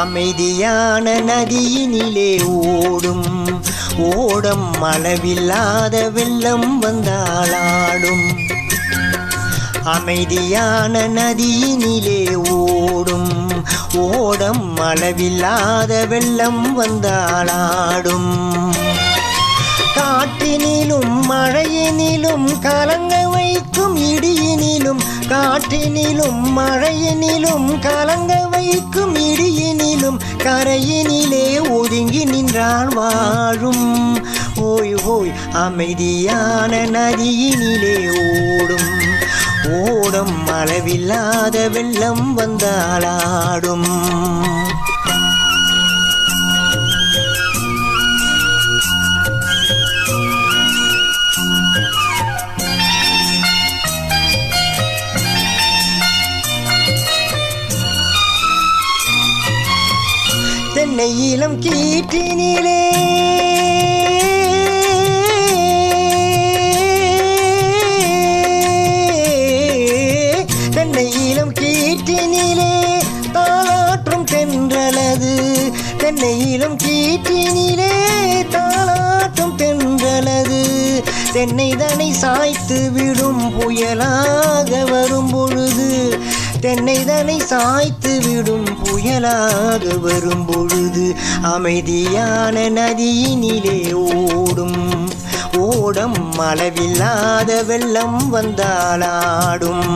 அமைதியான நதியினிலே ஓடும் ஓடம் அளவில்லாத வெள்ளம் வந்தாளாடும். அமைதியான நதியினிலே ஓடும் ஓடம் அளவில்லாத வெள்ளம் வந்தாளாடும். காற்றினிலும் மழையினிலும் கலங்க வைக்கும் இடியினிலும் காற்றினிலும் மழையினிலும் கலங்க வைக்கும் இடியினிலும் கரையினிலே ஒதுங்கி நின்றால் வாழும். ஓய் ஓய் அமைதியான நதியினிலே ஓடும் ஓடம் அளவில்லாத வெள்ளம் வந்தாளாடும். தென்னை இளம் கீற்றினிலே தென்னை இளம் கீற்றினிலே தாளாற்றும் தென்றலது. தென்னை இளம் கீற்றினிலே தாளாற்றும் தென்றலது. தென்னை தனை சாய்த்து விடும் புயலாக வரும் பொழுது தென்னை தனை சாய்த்து விடும் புயலாக வரும் பொழுது அமைதியான நதியினிலே ஓடும் ஓடம் அளவில்லாத வெள்ளம் வந்தாளாடும்.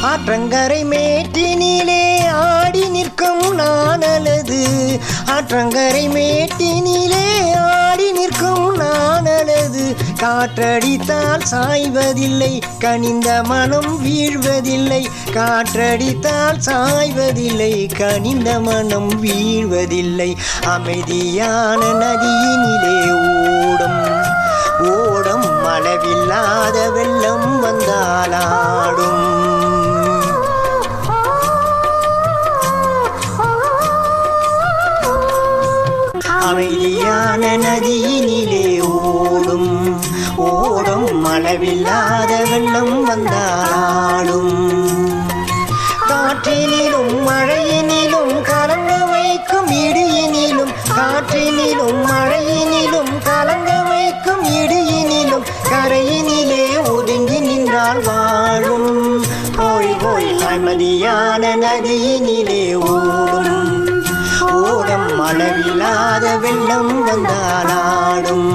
ஆற்றங்கரை மேட்டினிலே ஆடி நிற்கும் நானலது. ஆற்றங்கரை மேட்டினிலே ஆடி நிற்கும் நானலது. காற்றடித்தால் சாய்வதில்லை கனிந்த மனம் வீழ்வதில்லை. காற்றடித்தால் சாய்வதில்லை கனிந்த மனம் வீழ்வதில்லை. அமைதியான நதியினிலே ஓடும் ஓடம் அளவில்லாத வெள்ளம் வந்தாளாடும். அமைதியான நதியினிலே ஓடும் ஓடும் அளவில்லாத வெள்ளம் வந்தாளாடும். காற்றினிலும் மழையினிலும் கலங்க வைக்கும் இடியினிலும் காற்றினிலும் மழையினிலும் கலங்க வைக்கும் இடியினிலும் கரையினிலே ஒதுங்கி நின்றால் வாழும். ஓய் ஓய் அமைதியான நதியினிலே ஓடும் ஓடம் அளவில்லாத வெள்ளம் வந்தாளாடும்.